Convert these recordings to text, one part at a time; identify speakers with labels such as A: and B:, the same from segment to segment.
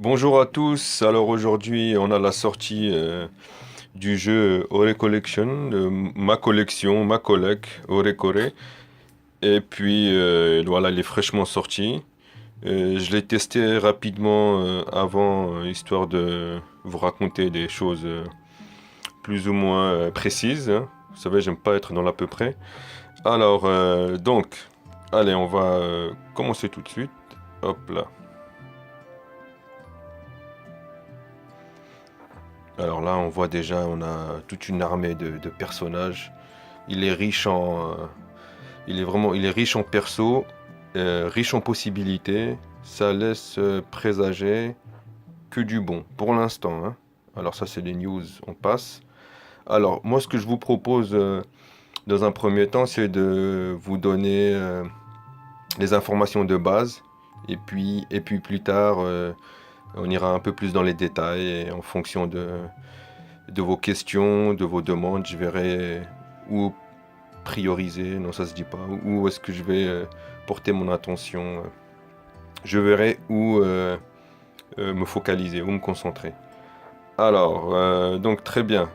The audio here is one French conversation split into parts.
A: Bonjour à tous. Alors aujourd'hui, on a la sortie du jeu Ore Collection, de ma collection, ma collègue Ore Core. Et puis voilà, il est fraîchement sorti. Je l'ai testé rapidement avant, histoire de vous raconter des choses plus ou moins précises, hein. Vous savez, j'aime pas être dans l'à peu près. Alors donc, allez, on va commencer tout de suite. Hop là. Alors là, on voit déjà, on a toute une armée de personnages. Il est riche en, il est riche en perso, riche en possibilités. Ça laisse présager que du bon pour l'instant, hein. Alors ça, c'est les news, on passe. Alors moi, ce que je vous propose dans un premier temps, c'est de vous donner les informations de base, et puis plus tard, on ira un peu plus dans les détails et en fonction de vos questions, de vos demandes, je verrai où prioriser, non ça se dit pas, où est-ce que je vais porter mon attention, je verrai où me focaliser, où me concentrer. Alors, donc très bien.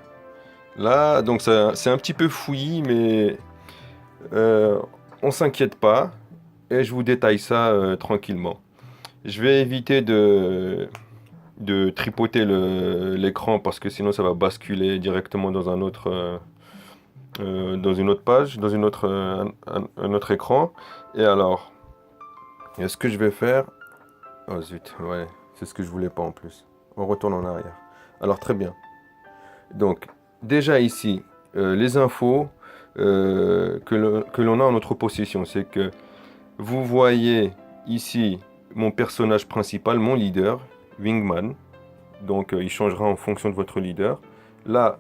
A: Là, donc c'est un petit peu fouillis, mais euh, on s'inquiète pas et je vous détaille ça tranquillement. Je vais éviter de tripoter l'écran parce que sinon ça va basculer directement dans dans une autre page, dans un autre écran. Et alors, ce que je vais faire... Oh zut, ouais, c'est ce que je voulais pas en plus. On retourne en arrière. Alors très bien. Donc, déjà ici, les infos que l'on a en notre possession, c'est que vous voyez ici mon personnage principal, mon leader, Wingman. Donc, il changera en fonction de votre leader. Là,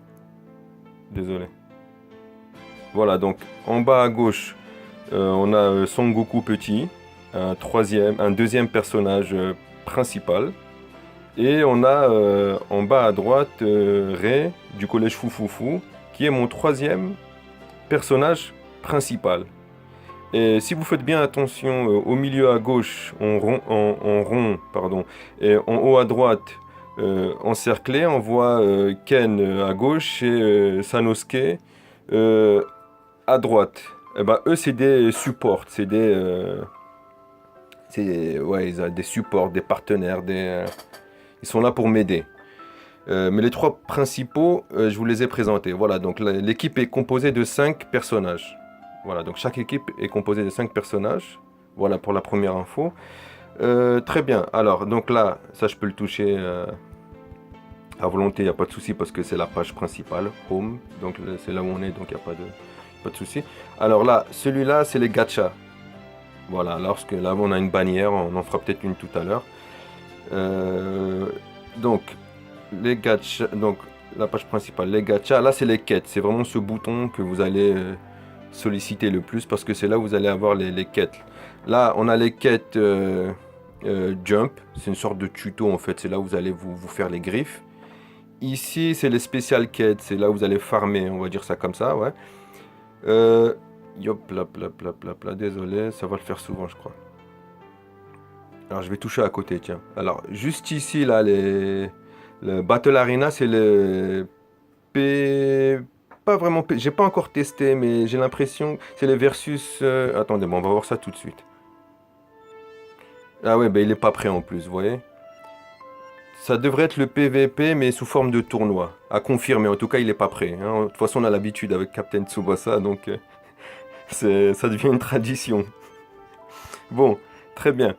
A: désolé. Voilà, donc en bas à gauche, on a Son Goku petit, un deuxième personnage principal. Et on a en bas à droite Rei du collège Foufoufou, qui est mon troisième personnage principal. Et si vous faites bien attention, au milieu à gauche, en rond, pardon, et en haut à droite, encerclé, on voit Ken à gauche et Sanosuke euh, à droite. Eh ben, eux, c'est des supports, ouais, ils ont des supports, des partenaires, ils sont là pour m'aider. Mais les trois principaux, je vous les ai présentés. Voilà, donc l'équipe est composée de 5 personnages. Voilà, donc chaque équipe est composée de 5 personnages. Voilà pour la première info. Très bien. Alors, donc là, ça, je peux le toucher à volonté, il n'y a pas de souci parce que c'est la page principale, Home. Donc, c'est là où on est, donc il n'y a pas de souci. Alors là, celui-là, c'est les gachas. Voilà, lorsque là, on a une bannière, on en fera peut-être une tout à l'heure. Euh, donc, les gachas, donc la page principale, les gachas, là, c'est les quêtes. C'est vraiment ce bouton que vous allez solliciter le plus parce que c'est là où vous allez avoir les quêtes. Là, on a les quêtes Jump. C'est une sorte de tuto en fait. C'est là où vous allez vous faire les griffes. Ici, c'est les spécial quêtes. C'est là où vous allez farmer, on va dire ça comme ça, ouais. Euh, Yop, là, désolé, ça va le faire souvent, je crois. Alors, je vais toucher à côté, tiens. Alors, juste ici, là, le Battle Arena, c'est le P... Pas vraiment P... J'ai pas encore testé, mais j'ai l'impression... C'est les versus... Attendez, bon, on va voir ça tout de suite. Ah ouais, ben il est pas prêt en plus, vous voyez. Ça devrait être le PVP, mais sous forme de tournoi. À confirmer, en tout cas, il est pas prêt, hein. De toute façon, on a l'habitude avec Captain Tsubasa, donc ça devient une tradition. Bon, très bien.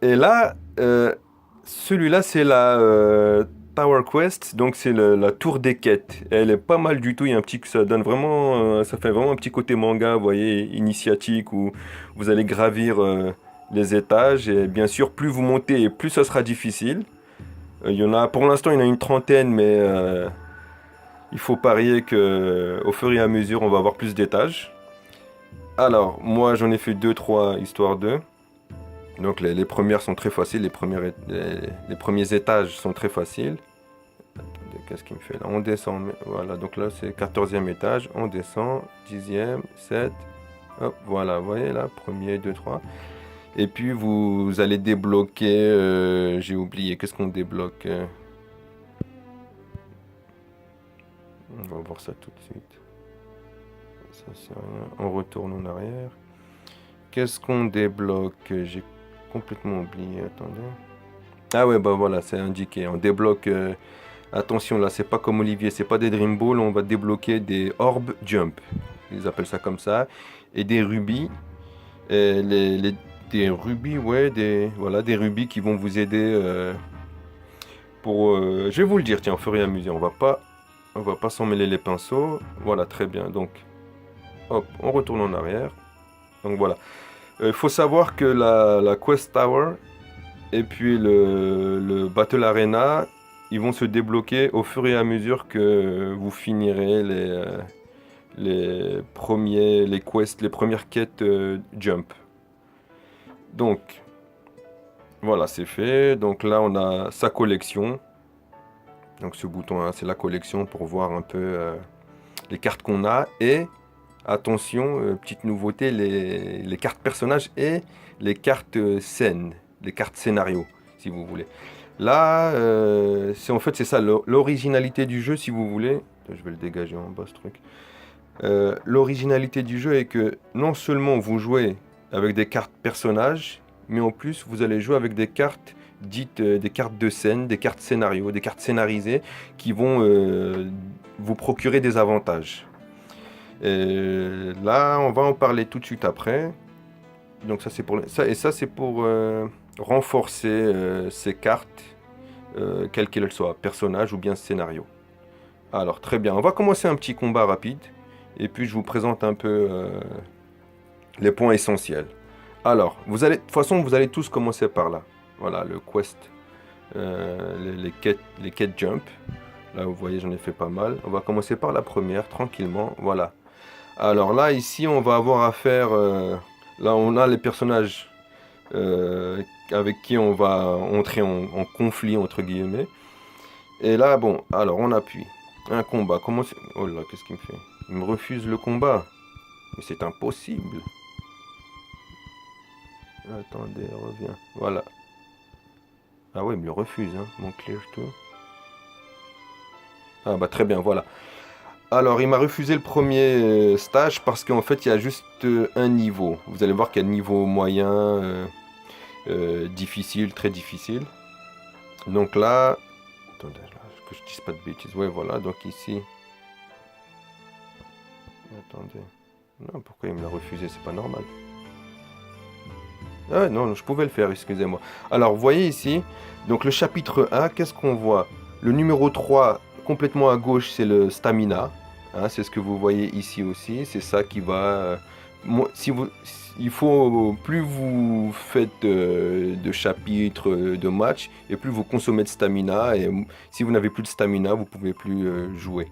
A: Et là, celui-là, c'est la Tower Quest, donc c'est la tour des quêtes. Elle est pas mal du tout. Il y a un petit, ça donne vraiment, ça fait vraiment un petit côté manga, vous voyez, initiatique où vous allez gravir les étages. Et bien sûr, plus vous montez, plus ça sera difficile. Il y en a, pour l'instant, il y en a une trentaine, mais il faut parier que au fur et à mesure, on va avoir plus d'étages. Alors, moi, j'en ai fait deux, trois, histoire de. Donc les premières sont très faciles, les premiers étages sont très faciles. Qu'est-ce qu'il me fait là? On descend, voilà, donc là c'est 14e étage, on descend, 10e, 7, hop, voilà, vous voyez là, premier, 2, 3. Et puis vous allez débloquer, j'ai oublié, qu'est-ce qu'on débloque? On va voir ça tout de suite. Ça c'est rien. On retourne en arrière. Qu'est-ce qu'on débloque? J'ai complètement oublié, attendez. Ah ouais, bah voilà, c'est indiqué. On débloque, attention là, c'est pas comme Olivier, c'est pas des Dream Ball, on va débloquer des Orb Jump. Ils appellent ça comme ça. Et des rubis. Et des rubis, ouais, voilà, des rubis qui vont vous aider pour... je vais vous le dire, tiens, au fur et à mesure, on va pas s'en mêler les pinceaux. Voilà, très bien. Donc, hop, on retourne en arrière. Donc voilà. Il faut savoir que la Quest Tower et puis le Battle Arena, ils vont se débloquer au fur et à mesure que vous finirez les quests, les premières quêtes Jump. Donc, voilà, c'est fait. Donc là, on a sa collection. Donc ce bouton, hein, c'est la collection pour voir un peu les cartes qu'on a. Et attention, petite nouveauté, les cartes personnages et les cartes scènes, les cartes scénario, si vous voulez. Là, en fait, c'est ça, l'originalité du jeu, si vous voulez. Je vais le dégager en bas, ce truc. L'originalité du jeu est que non seulement vous jouez avec des cartes personnages, mais en plus, vous allez jouer avec des cartes dites des cartes de scène, des cartes scénario, des cartes scénarisées qui vont vous procurer des avantages. Là, on va en parler tout de suite après. Donc ça, c'est pour ça, et ça, c'est pour renforcer ces cartes, quelles qu'elles soient, personnages ou bien scénario. Alors, très bien. On va commencer un petit combat rapide. Et puis, je vous présente un peu les points essentiels. Alors, de toute façon, vous allez tous commencer par là. Voilà, le quest, les quêtes jump. Là, vous voyez, j'en ai fait pas mal. On va commencer par la première, tranquillement. Voilà. Alors là, ici, on va avoir affaire... là, on a les personnages avec qui on va entrer en conflit, entre guillemets. Et là, bon, alors, on appuie. Un combat. Comment c'est... Oh là, qu'est-ce qu'il me fait? Il me refuse le combat. Mais c'est impossible. Attendez, reviens. Voilà. Ah ouais, il me le refuse, hein, mon clear tout. Ah bah très bien, voilà. Alors, il m'a refusé le premier stage parce qu'en fait, il y a juste un niveau. Vous allez voir qu'il y a le niveau moyen, difficile, très difficile. Donc là... Attendez, là, que je dise pas de bêtises. Ouais, voilà, donc ici... Attendez. Non, pourquoi il me l'a refusé? C'est pas normal. Ah non, je pouvais le faire, excusez-moi. Alors, vous voyez ici, donc le chapitre 1, qu'est-ce qu'on voit? Le numéro 3, complètement à gauche, c'est le stamina. Hein, c'est ce que vous voyez ici aussi. C'est ça qui va... il faut... Plus vous faites de chapitres, de matchs, et plus vous consommez de stamina. Et si vous n'avez plus de stamina, vous ne pouvez plus jouer.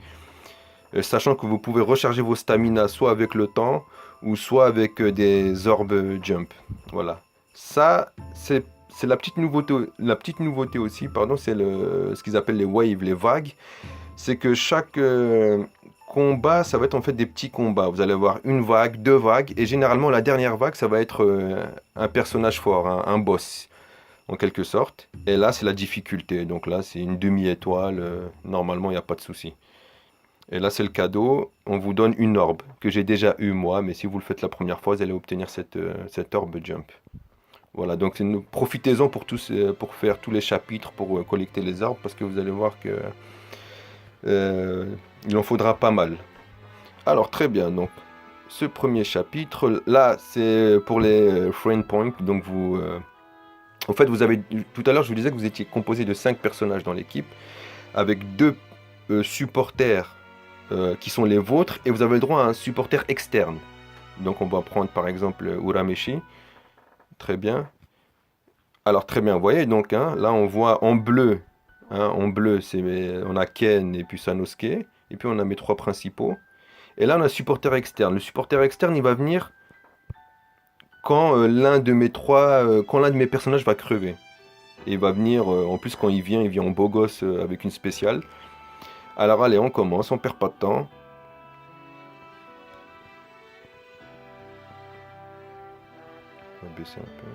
A: Sachant que vous pouvez recharger vos stamina soit avec le temps, ou soit avec des orbes jump. Voilà. Ça, c'est la petite nouveauté aussi, pardon, c'est ce qu'ils appellent les waves, les vagues. C'est que chaque combat, ça va être en fait des petits combats. Vous allez avoir une vague, deux vagues, et généralement la dernière vague, ça va être un personnage fort, un boss, en quelque sorte. Et là, c'est la difficulté. Donc là, c'est une demi-étoile. Normalement, il n'y a pas de souci. Et là, c'est le cadeau. On vous donne une orbe que j'ai déjà eu moi, mais si vous le faites la première fois, vous allez obtenir cette orbe jump. Voilà, donc profitez-en pour faire tous les chapitres, pour collecter les orbes, parce que vous allez voir que il en faudra pas mal. Alors, très bien, donc ce premier chapitre, là, c'est pour les friend points. Donc en fait, tout à l'heure, je vous disais que vous étiez composé de 5 personnages dans l'équipe, avec 2 supporters qui sont les vôtres, et vous avez le droit à un supporter externe. Donc on va prendre par exemple Urameshi. Très bien. Alors très bien, vous voyez, donc hein, là on voit en bleu, hein, on a Ken et puis Sanosuke, et puis on a mes 3 principaux. Et là on a un supporter externe. Le supporter externe, il va venir quand l'un de mes personnages va crever. Et il va venir, en plus quand il vient en beau gosse avec une spéciale. Alors allez, on commence, on perd pas de temps. On va baisser un peu.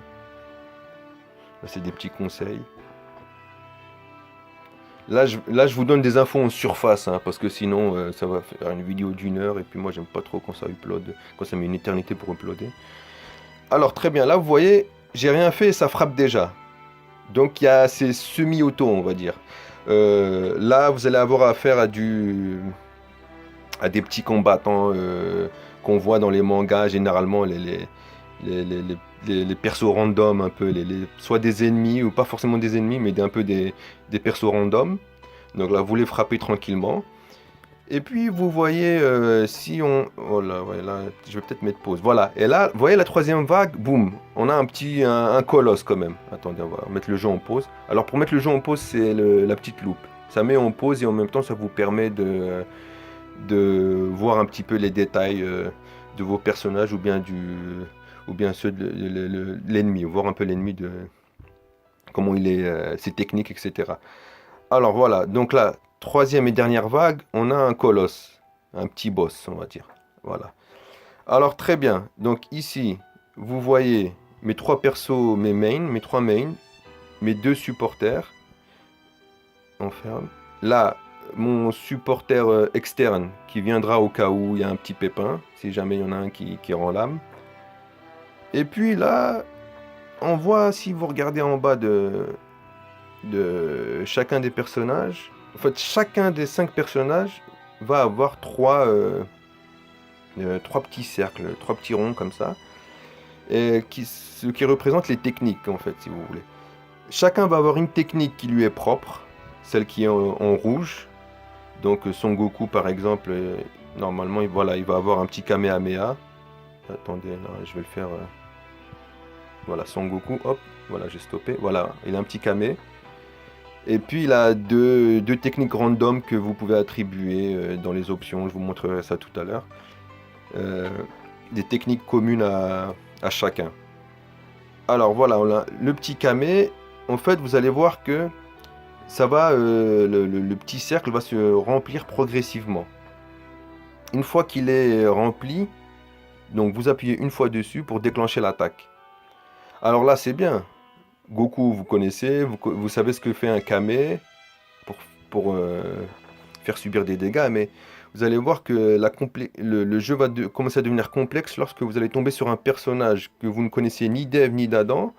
A: Là, c'est des petits conseils. Là, je vous donne des infos en surface, hein, parce que sinon, ça va faire une vidéo d'1 heure, et puis moi, j'aime pas trop quand ça upload, quand ça met une éternité pour uploader. Alors, très bien, là, vous voyez, j'ai rien fait et ça frappe déjà. Donc, c'est semi-auto, on va dire. Là, vous allez avoir affaire à des petits combattants qu'on voit dans les mangas, généralement, les persos random, un peu, soit des ennemis, ou pas forcément des ennemis, mais un peu des persos random. Donc là, vous les frappez tranquillement. Et puis, vous voyez, si on... Oh là, ouais, là, je vais peut-être mettre pause. Voilà, et là, vous voyez la troisième vague, boum, on a un colosse quand même. Attendez, on va mettre le jeu en pause. Alors, pour mettre le jeu en pause, c'est la petite loupe. Ça met en pause et en même temps, ça vous permet de voir un petit peu les détails de vos personnages ou bien ceux de l'ennemi, voir un peu l'ennemi, de comment il est, ses techniques, etc. Alors voilà, donc là, troisième et dernière vague, on a un colosse, un petit boss, on va dire. Voilà. Alors très bien, donc ici, vous voyez mes trois persos, mes trois mains, mes deux supporters. On ferme. Là, mon supporter externe qui viendra au cas où il y a un petit pépin, si jamais il y en a un qui rend l'âme. Et puis là, on voit, si vous regardez en bas de chacun des personnages, en fait, chacun des 5 personnages va avoir trois petits cercles, 3 petits ronds comme ça, et ce qui représente les techniques, en fait, si vous voulez. Chacun va avoir une technique qui lui est propre, celle qui est en rouge. Donc Son Goku, par exemple, normalement, voilà, il va avoir un petit Kamehameha. Attendez, là, je vais le faire. Voilà, Son Goku, hop, voilà, j'ai stoppé. Voilà, il a un petit Kame. Et puis il a deux techniques random que vous pouvez attribuer dans les options. Je vous montrerai ça tout à l'heure. Des techniques communes à chacun. Alors voilà, on a le petit Kame. En fait, vous allez voir que ça va, le petit cercle va se remplir progressivement. Une fois qu'il est rempli, donc vous appuyez une fois dessus pour déclencher l'attaque. Alors là, c'est bien. Goku, vous connaissez, vous savez ce que fait un Kame pour faire subir des dégâts, mais vous allez voir que le jeu va commencer à devenir complexe lorsque vous allez tomber sur un personnage que vous ne connaissez ni d'Ève ni d'Adam,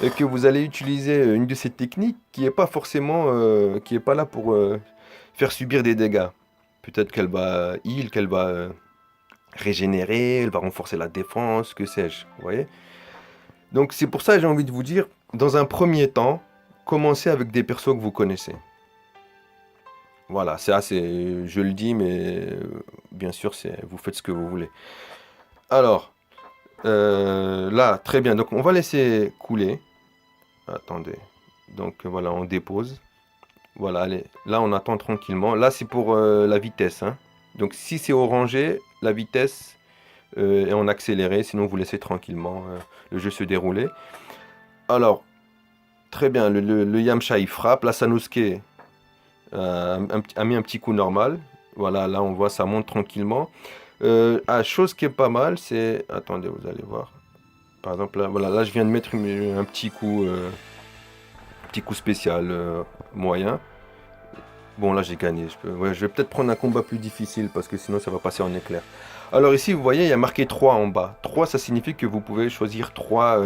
A: et que vous allez utiliser une de ces techniques qui est pas forcément, qui est pas là pour faire subir des dégâts. Peut-être qu'elle va heal, qu'elle va régénérer, elle va renforcer la défense, que sais-je, vous voyez. Donc c'est pour ça que j'ai envie de vous dire, dans un premier temps, commencez avec des persos que vous connaissez. Voilà, c'est assez, je le dis, mais bien sûr, vous faites ce que vous voulez. Alors, là, très bien, donc on va laisser couler. Attendez, donc voilà, on dépose. Voilà, allez, là on attend tranquillement. Là c'est pour la vitesse, hein. Donc si c'est orangé, la vitesse est en accéléré, sinon vous laissez tranquillement le jeu se dérouler. Alors, très bien, le Yamcha il frappe, la Sanosuke a mis un petit coup normal. Voilà, là on voit ça monte tranquillement. Chose qui est pas mal, c'est... Attendez, vous allez voir. Par exemple, là, voilà, là je viens de mettre un petit coup spécial moyen. Bon, là j'ai gagné. Ouais, je vais peut-être prendre un combat plus difficile parce que sinon ça va passer en éclair. Alors ici, vous voyez, il y a marqué 3 en bas. 3, ça signifie que vous pouvez choisir 3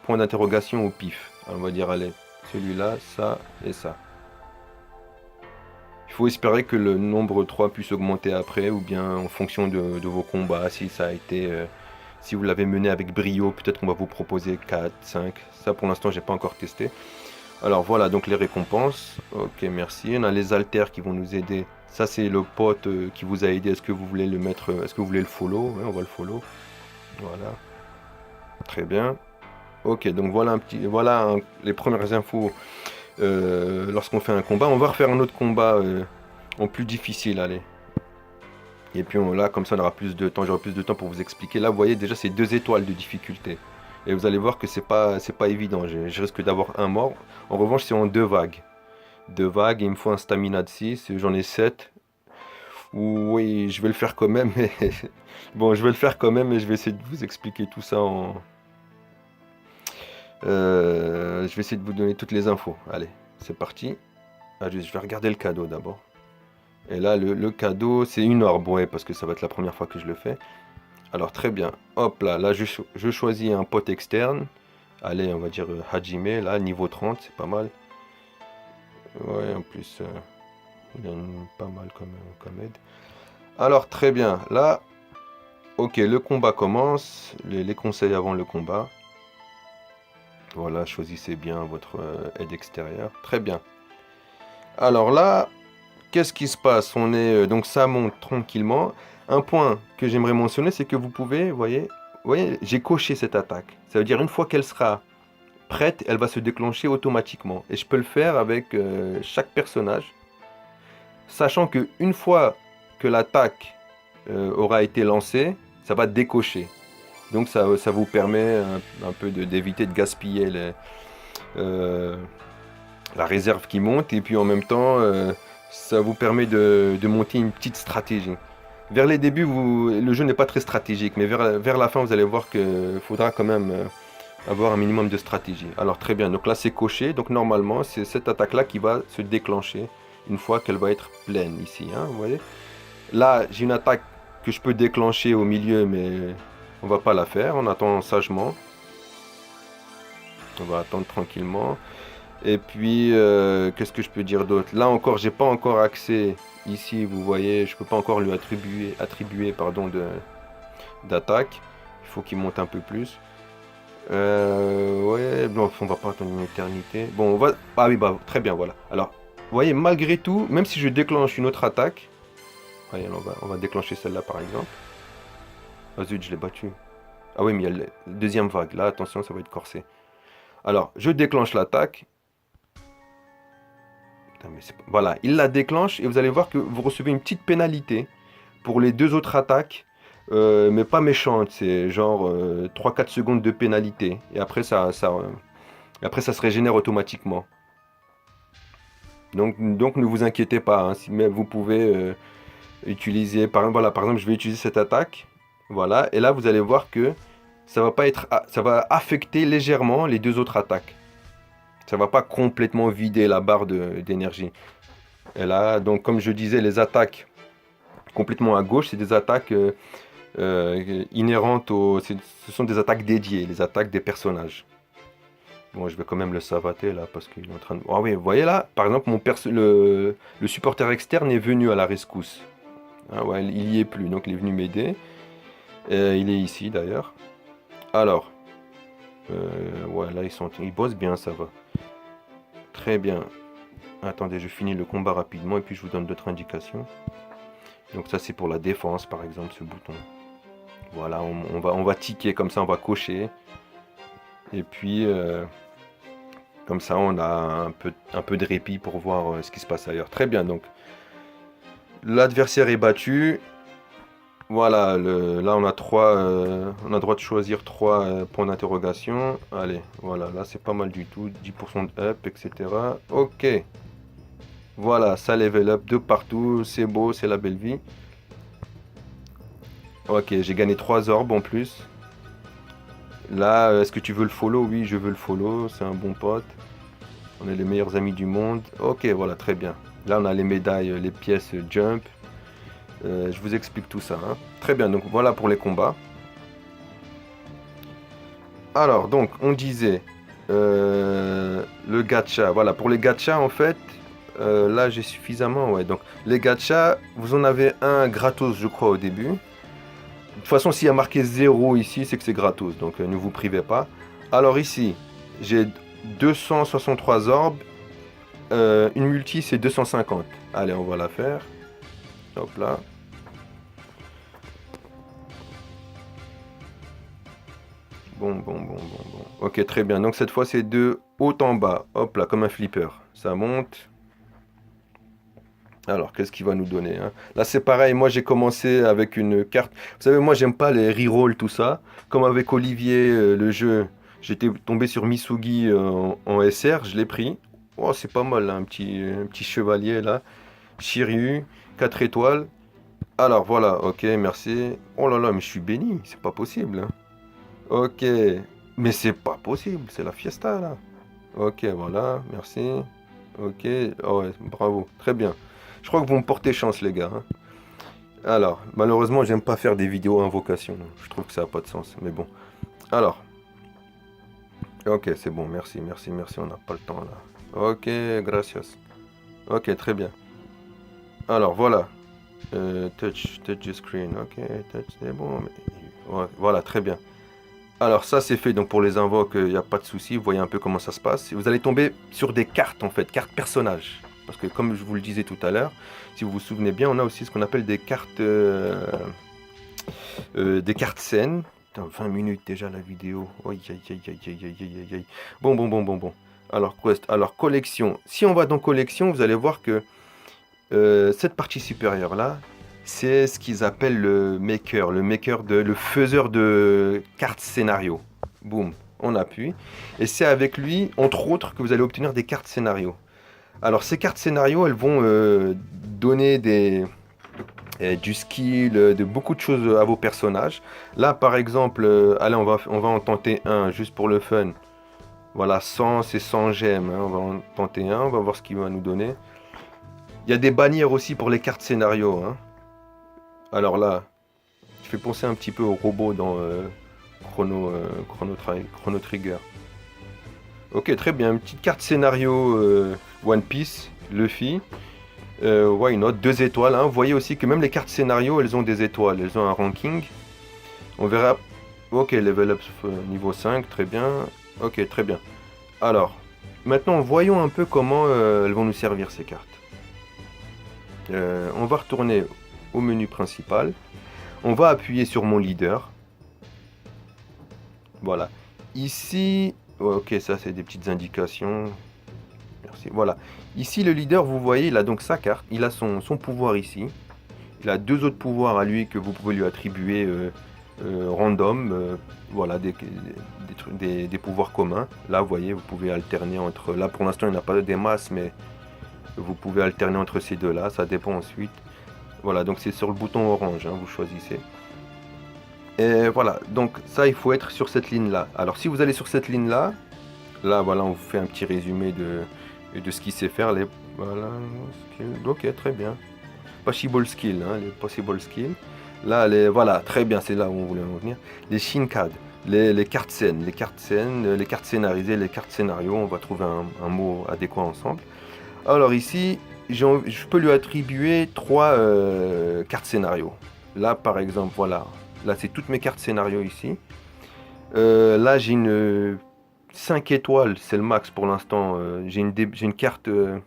A: points d'interrogation au pif. Alors, on va dire, allez, celui-là, ça et ça. Il faut espérer que le nombre 3 puisse augmenter après, ou bien en fonction de vos combats, si ça a été... si vous l'avez mené avec brio, peut-être qu'on va vous proposer 4, 5. Ça, pour l'instant, j'ai pas encore testé. Alors voilà, donc les récompenses. Ok, merci. On a les haltères qui vont nous aider. Ça, c'est le pote qui vous a aidé. Est-ce que vous voulez le mettre, est-ce que vous voulez le follow? Ouais, on va le follow. Voilà. Très bien. Ok, donc voilà les premières infos lorsqu'on fait un combat. On va refaire un autre combat en plus difficile, allez. Et puis là, comme ça, on aura plus de temps. J'aurai plus de temps pour vous expliquer. Là, vous voyez déjà, c'est 2 étoiles de difficulté. Et vous allez voir que c'est pas évident. Je risque d'avoir un mort. En revanche, c'est en 2 vagues. 2 vagues, il me faut un stamina de 6. J'en ai 7. Oui, je vais le faire quand même. Mais... bon, je vais le faire quand même et je vais essayer de vous expliquer tout ça Je vais essayer de vous donner toutes les infos. Allez, c'est parti. Allez, je vais regarder le cadeau d'abord. Et là, le cadeau, c'est une orbe, ouais, parce que ça va être la première fois que je le fais. Alors, très bien. Hop là, je choisis un pote externe. Allez, on va dire Hajime, là, niveau 30, c'est pas mal. Ouais, en plus, il a pas mal comme aide. Alors, très bien. Là, ok, le combat commence. Les conseils avant le combat. Voilà, choisissez bien votre aide extérieure. Très bien. Alors là, qu'est-ce qui se passe? On est donc ça monte tranquillement. Un point que j'aimerais mentionner, c'est que vous pouvez, voyez, j'ai coché cette attaque. Ça veut dire une fois qu'elle sera prête, elle va se déclencher automatiquement. Et je peux le faire avec chaque personnage, sachant que une fois que l'attaque aura été lancée, ça va décocher. Donc ça vous permet un peu d'éviter de gaspiller la réserve qui monte, et puis en même temps, ça vous permet de monter une petite stratégie. Vers les débuts, le jeu n'est pas très stratégique, mais vers la fin, vous allez voir qu'il faudra quand même avoir un minimum de stratégie. Alors très bien, donc là c'est coché, donc normalement c'est cette attaque-là qui va se déclencher une fois qu'elle va être pleine ici, hein, vous voyez. Là, j'ai une attaque que je peux déclencher au milieu, mais on va pas la faire, on attend sagement. On va attendre tranquillement. Et puis, qu'est-ce que je peux dire d'autre? Là encore, j'ai pas encore accès. Ici, vous voyez, je peux pas encore lui attribuer pardon, d'attaque. Il faut qu'il monte un peu plus. Ouais, bon, on va pas attendre une éternité. Bon, on va... Ah oui, bah, très bien, voilà. Alors, vous voyez, malgré tout, même si je déclenche une autre attaque... Voyez, on va déclencher celle-là, par exemple. Ah zut, je l'ai battu. Ah oui, mais il y a la deuxième vague. Là, attention, ça va être corsé. Alors, je déclenche l'attaque. Voilà, il la déclenche et vous allez voir que vous recevez une petite pénalité pour les deux autres attaques, mais pas méchante, c'est genre 3-4 secondes de pénalité. Et après après, ça se régénère automatiquement. Donc ne vous inquiétez pas, hein, mais vous pouvez utiliser, par exemple, je vais utiliser cette attaque, voilà, et là vous allez voir que ça va affecter légèrement les deux autres attaques. Ça va pas complètement vider la barre d'énergie. Et là, donc comme je disais, les attaques complètement à gauche, c'est des attaques inhérentes ce sont des attaques dédiées, les attaques des personnages. Bon, je vais quand même le savater là parce qu'il est en train de... Ah oui, vous voyez là, par exemple, le supporter externe est venu à la rescousse. Ah ouais, il y est plus, donc il est venu m'aider. Il est ici d'ailleurs. Alors, ouais, là ils bossent bien, ça va. Très bien. Attendez, je finis le combat rapidement et puis je vous donne d'autres indications. Donc ça c'est pour la défense par exemple, ce bouton. Voilà, on va ticker comme ça, on va cocher. Et puis comme ça on a un peu de répit pour voir ce qui se passe ailleurs. Très bien, donc l'adversaire est battu. Voilà, là on a on a droit de choisir 3 points d'interrogation. Allez, voilà, là c'est pas mal du tout. 10% de up, etc. Ok. Voilà, ça level up de partout. C'est beau, c'est la belle vie. Ok, j'ai gagné 3 orbes en plus. Là, est-ce que tu veux le follow? Oui, je veux le follow. C'est un bon pote. On est les meilleurs amis du monde. Ok, voilà, très bien. Là, on a les médailles, les pièces jump. Je vous explique tout ça, hein. Très bien, donc voilà pour les combats. Alors, donc, on disait le gacha. Voilà, pour les gachas, en fait, là, j'ai suffisamment. Ouais, donc, les gachas, vous en avez un gratos, je crois, au début. De toute façon, s'il y a marqué 0 ici, c'est que c'est gratos, donc ne vous privez pas. Alors ici, j'ai 263 orbes. Une multi, c'est 250. Allez, on va la faire. Hop là. Bon. Ok, très bien. Donc cette fois, c'est de haut en bas. Hop là, comme un flipper. Ça monte. Alors, qu'est-ce qu'il va nous donner, hein? Là, c'est pareil. Moi, j'ai commencé avec une carte. Vous savez, moi, j'aime pas les rerolls, tout ça. Comme avec Olivier, le jeu, j'étais tombé sur Misugi en SR. Je l'ai pris. Oh, c'est pas mal, là, un petit chevalier, là. Shiryu, 4 étoiles. Alors, voilà. Ok, merci. Oh là là, mais je suis béni. C'est pas possible, hein. Ok. Mais c'est pas possible, c'est la fiesta là. Ok, voilà, merci. Ok, oh ouais, bravo, très bien. Je crois que vous me portez chance, les gars, hein. Alors, malheureusement, j'aime pas faire des vidéos invocation. Je trouve que ça a pas de sens, mais bon. Alors, ok, c'est bon, merci, merci, merci, on n'a pas le temps là. Ok, gracias. Ok, très bien. Alors, voilà. Touch the screen, ok, touch, c'est bon. Ouais, voilà, très bien. Alors ça c'est fait, donc pour les invoques, il n'y a pas de souci, vous voyez un peu comment ça se passe. Vous allez tomber sur des cartes en fait, cartes personnages. Parce que comme je vous le disais tout à l'heure, si vous vous souvenez bien, on a aussi ce qu'on appelle des cartes scènes. Putain, 20 minutes déjà la vidéo. Aïe, aïe, aïe, aïe, aïe, aïe, aïe, aïe, aïe. Bon, bon, bon, bon, bon. Alors, quest, alors collection. Si on va dans collection, vous allez voir que cette partie supérieure là, c'est ce qu'ils appellent le faiseur de cartes scénario. Boum, on appuie. Et c'est avec lui, entre autres, que vous allez obtenir des cartes scénario. Alors ces cartes scénario, elles vont donner du skill, de beaucoup de choses à vos personnages. Là par exemple, allez on va en tenter un juste pour le fun. Voilà, 100 c'est 100 gemmes, hein. On va en tenter un, on va voir ce qu'il va nous donner. Il y a des bannières aussi pour les cartes scénario, hein. Alors là, je fais penser un petit peu au robot dans Chrono Trigger. Ok, très bien. Une petite carte scénario One Piece, Luffy. Why not? 2 étoiles, hein. Vous voyez aussi que même les cartes scénario, elles ont des étoiles. Elles ont un ranking. On verra. Ok, level up niveau 5, très bien. Ok, très bien. Alors, maintenant, voyons un peu comment elles vont nous servir ces cartes. On va retourner au menu principal. On va appuyer sur mon leader. Voilà. Ici, ok, ça c'est des petites indications. Merci. Voilà. Ici, le leader, vous voyez, il a donc sa carte. Il a son pouvoir ici. Il a 2 autres pouvoirs à lui que vous pouvez lui attribuer random. Voilà, des pouvoirs communs. Là, vous voyez, vous pouvez alterner entre... Là, pour l'instant, il n'y a pas des masses, mais vous pouvez alterner entre ces deux-là. Ça dépend ensuite. Voilà, donc c'est sur le bouton orange, hein, vous choisissez. Et voilà, donc ça, il faut être sur cette ligne-là. Alors, si vous allez sur cette ligne-là, là, voilà, on vous fait un petit résumé de ce qu'il sait faire. Voilà, ok, très bien. Possible skill, hein, les possible skills. Là, voilà, très bien, c'est là où on voulait en venir. Les Shinkad, les cartes scènes, les cartes scénarisées, les cartes scénario, on va trouver un mot adéquat ensemble. Alors ici, je peux lui attribuer 3 cartes scénario. Là, par exemple, voilà. Là, c'est toutes mes cartes scénario ici. Là, j'ai une 5 étoiles, c'est le max pour l'instant. J'ai une carte que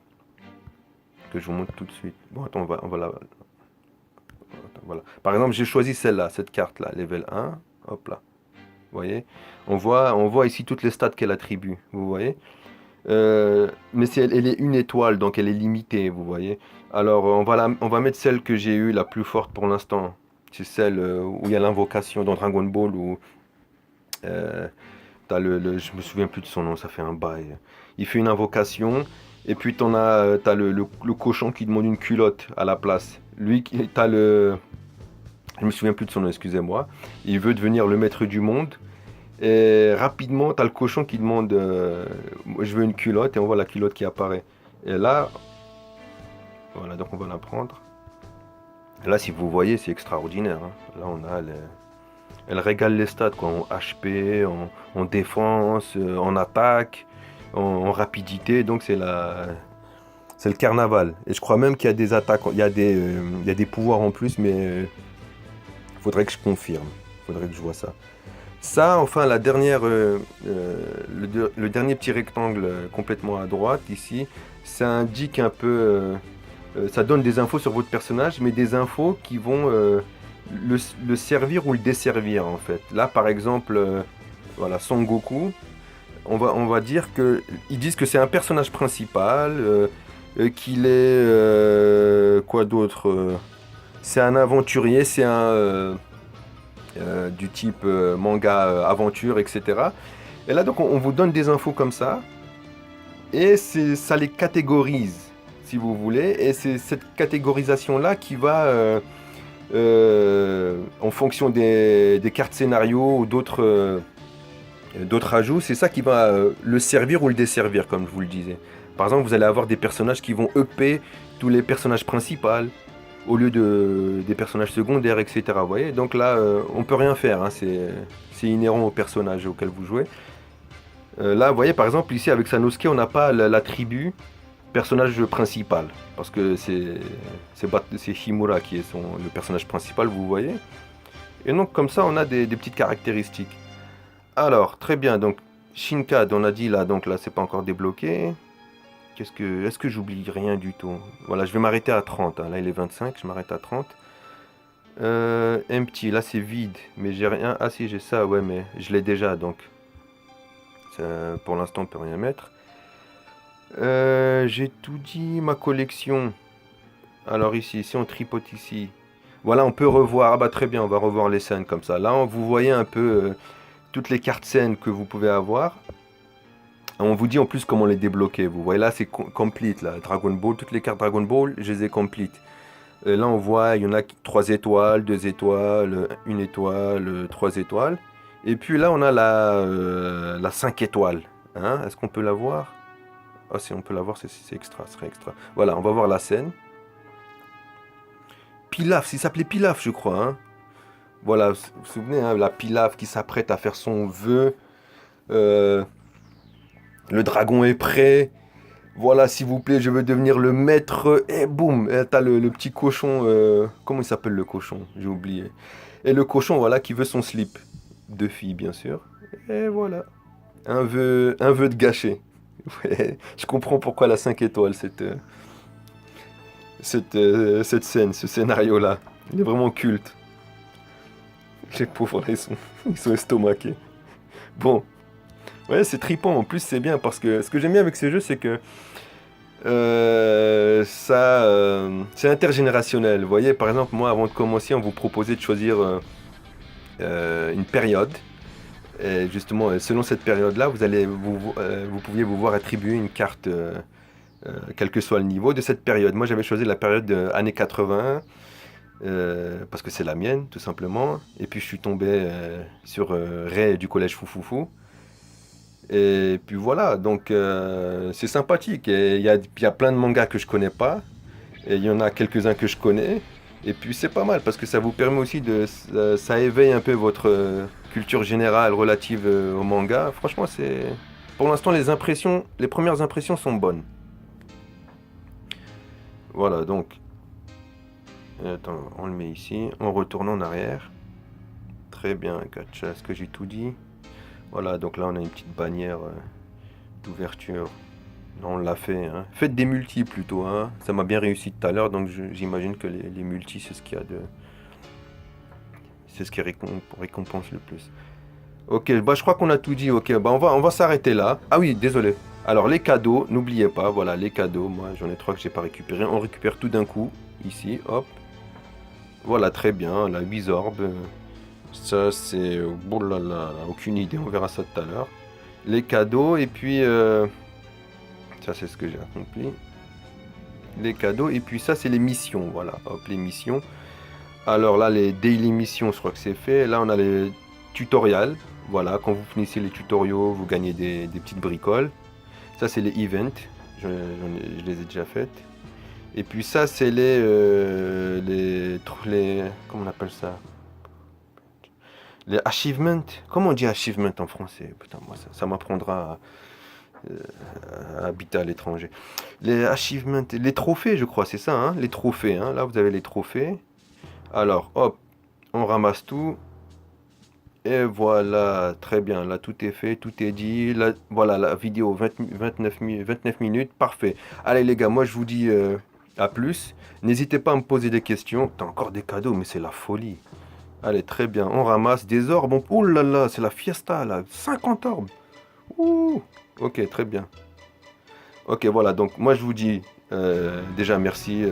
A: je vous montre tout de suite. Bon, attends, on va la... Attends, voilà. Par exemple, j'ai choisi celle-là, cette carte-là, level 1. Hop là. Vous voyez? On voit ici toutes les stats qu'elle attribue. Vous voyez? Mais elle est 1 étoile, donc elle est limitée, vous voyez. Alors, on va mettre celle que j'ai eue, la plus forte pour l'instant. C'est celle où il y a l'invocation dans Dragon Ball, où je me souviens plus de son nom, ça fait un bail. Il fait une invocation, et puis t'as le cochon qui demande une culotte à la place. Lui, je me souviens plus de son nom, excusez-moi. Il veut devenir le maître du monde. Et rapidement, t'as le cochon qui demande je veux une culotte, et on voit la culotte qui apparaît. Et là, voilà, donc on va la prendre. Et là, si vous voyez, c'est extraordinaire, hein. Là, elle régale les stats, quoi, en HP, en défense, en attaque, en rapidité. Donc c'est le carnaval. Et je crois même qu'il y a des attaques, il y a des pouvoirs en plus, mais faudrait que je confirme. Faudrait que je vois ça. Ça, enfin, le dernier petit rectangle complètement à droite, ici, ça indique un peu... ça donne des infos sur votre personnage, mais des infos qui vont le servir ou le desservir, en fait. Là, par exemple, voilà, Son Goku, on va dire que... Ils disent que c'est un personnage principal, qu'il est... quoi d'autre c'est un aventurier, c'est un... du type manga aventure, etc. Et là, donc, on vous donne des infos comme ça, et ça les catégorise, si vous voulez, et c'est cette catégorisation-là qui va, en fonction des cartes scénario ou d'autres d'autres ajouts, c'est ça qui va le servir ou le desservir, comme je vous le disais. Par exemple, vous allez avoir des personnages qui vont EP tous les personnages principaux au lieu des personnages secondaires, etc. Vous voyez? Donc là, on peut rien faire, hein, c'est inhérent au personnage auquel vous jouez. Là, vous voyez, par exemple, ici avec Sanosuke, on n'a pas l'attribut personnage principal, parce que c'est Himura qui est le personnage principal, vous voyez. Et donc comme ça, on a des petites caractéristiques. Alors, très bien, donc Shinkad, on a dit là, donc là, c'est pas encore débloqué. Est-ce que j'oublie rien du tout? Voilà, je vais m'arrêter à 30, hein. Là, il est 25, je m'arrête à 30. Empty, là, c'est vide, mais j'ai rien. Ah si, j'ai ça, ouais, mais je l'ai déjà, donc pour l'instant, on peut rien mettre. J'ai tout dit, ma collection. Alors ici, si on tripote ici, voilà, on peut revoir. Ah bah très bien, on va revoir les scènes comme ça. Là, vous voyez un peu toutes les cartes scènes que vous pouvez avoir. On vous dit en plus comment les débloquer. Vous voyez là, c'est complete là. Dragon Ball, toutes les cartes Dragon Ball, je les ai complete. Là, on voit, il y en a 3 étoiles, 2 étoiles, 1 étoile, 3 étoiles. Et puis là, on a la 5 étoiles. Hein, est-ce qu'on peut la voir? Ah, si on peut la voir, c'est extra, ce serait extra. Voilà, on va voir la scène. Pilaf, il s'appelait Pilaf, je crois. Hein. Voilà, vous vous souvenez, hein, la Pilaf qui s'apprête à faire son vœu. Le dragon est prêt. Voilà, s'il vous plaît, je veux devenir le maître. Et boum, t'as le petit cochon. Comment il s'appelle le cochon? J'ai oublié. Et le cochon, voilà, qui veut son slip. De fille, bien sûr. Et voilà. Un vœu de gâché. Ouais, je comprends pourquoi la 5 étoiles, cette scène, ce scénario-là. Il est vraiment culte. Les pauvres, là, ils sont estomaqués. Bon. Ouais, c'est trippant. En plus, c'est bien parce que ce que j'aime bien avec ces jeux, c'est que c'est intergénérationnel. Vous voyez, par exemple, moi, avant de commencer, on vous proposait de choisir une période. Et justement, selon cette période-là, vous pouviez vous voir attribuer une carte, quel que soit le niveau de cette période. Moi, j'avais choisi la période années 80, parce que c'est la mienne, tout simplement. Et puis, je suis tombé sur Ray du collège Foufoufou. Et puis voilà, donc c'est sympathique. Et il y a plein de mangas que je connais pas. Et il y en a quelques-uns que je connais. Et puis c'est pas mal parce que ça vous permet aussi ça éveille un peu votre culture générale relative au manga. Franchement, pour l'instant, les premières impressions sont bonnes. Voilà, donc, attends, on le met ici. On retourne en arrière. Très bien, gacha. Est-ce que j'ai tout dit? Voilà, donc là, on a une petite bannière d'ouverture. On l'a fait, hein. Faites des multis plutôt, hein. Ça m'a bien réussi tout à l'heure, donc j'imagine que les multis, c'est ce qu'il y a de. C'est ce qui récompense le plus. Ok, bah je crois qu'on a tout dit. Ok, bah on va s'arrêter là. Ah oui, désolé. Alors les cadeaux, n'oubliez pas, voilà les cadeaux. Moi j'en ai 3 que j'ai pas récupéré. On récupère tout d'un coup, ici, hop. Voilà, très bien, la 8 orbes. Ça c'est. Oh là là, aucune idée, on verra ça tout à l'heure. Les cadeaux, et puis. Ça, c'est ce que j'ai accompli. Les cadeaux. Et puis ça, c'est les missions. Voilà, hop, les missions. Alors là, les daily missions, je crois que c'est fait. Là, on a les tutoriels. Voilà, quand vous finissez les tutoriaux, vous gagnez des petites bricoles. Ça, c'est les events. Je les ai déjà faites. Et puis ça, c'est les... Comment on appelle ça? Les achievements. Comment on dit achievement en français? Putain, moi, ça m'apprendra à habiter à l'étranger. Les achievements, les trophées, je crois, c'est ça, hein, les trophées. Hein. Là, vous avez les trophées. Alors, hop, on ramasse tout. Et voilà, très bien. Là, tout est fait, tout est dit. Là, voilà, la vidéo, 29 minutes, parfait. Allez, les gars, moi, je vous dis à plus. N'hésitez pas à me poser des questions. T'as encore des cadeaux, mais c'est la folie. Allez, très bien. On ramasse des orbes. Oh là là, c'est la fiesta, là. 50 orbes. Ouh. Ok, très bien. Ok, voilà, donc moi je vous dis déjà merci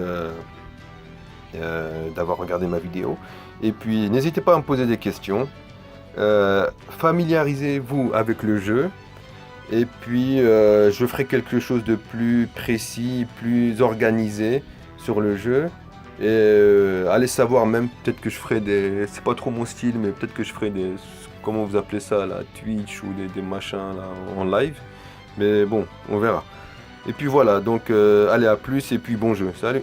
A: d'avoir regardé ma vidéo. Et puis n'hésitez pas à me poser des questions. Familiarisez-vous avec le jeu. Et puis je ferai quelque chose de plus précis, plus organisé sur le jeu. Et allez savoir même, peut-être que je ferai des... C'est pas trop mon style, mais peut-être que je ferai comment vous appelez ça là, Twitch ou des machins là, en live. Mais bon, on verra. Et puis voilà, donc allez, à plus et puis bon jeu. Salut!